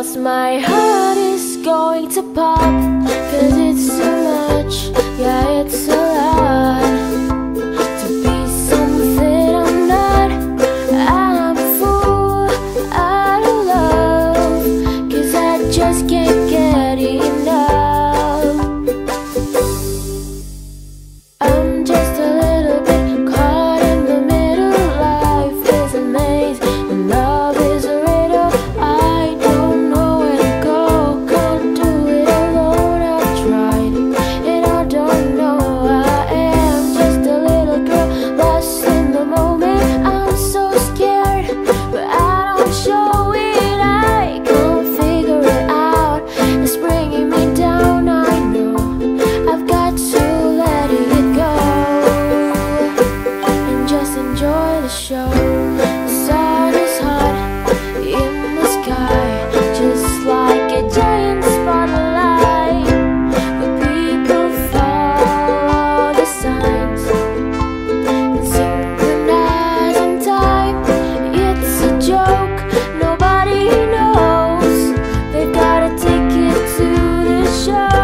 'cause my heart is going to pop. 'Cause it's so much, yeah, it's a lot to be something I'm not. I'm a fool out of love, 'cause I just can't get enough. I'm just a little bit caught in the middle. Life is a maze and love is a riddle. I don't know where to go, can't do it alone. I've tried and I don't know. I am just a little girl lost in the moment. I'm so scared, but I don't show it. I can't figure it out, it's bringing me down. I know I've got to let it go and just enjoy the show. The sun is hot in the sky, just like a giant spotlight. But people follow the signs and synchronize in time. It's a joke, nobody knows they've got a ticket to the show.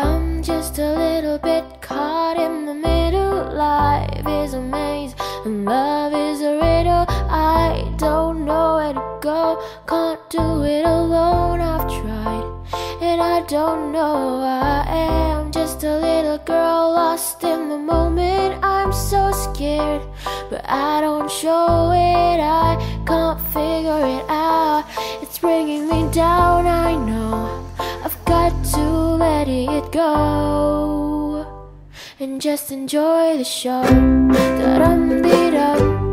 I'm just a little bit caught in the middle. Life is a maze and love is a riddle. I don't know where to go, can't do it alone. I've tried and I don't know. I am just a little girl lost in the moment. I'm so scared, but I don't show it. I can't figure it out, it's bringing me down. I know I've got to let it go and just enjoy the show. Da-dum-dee-dum.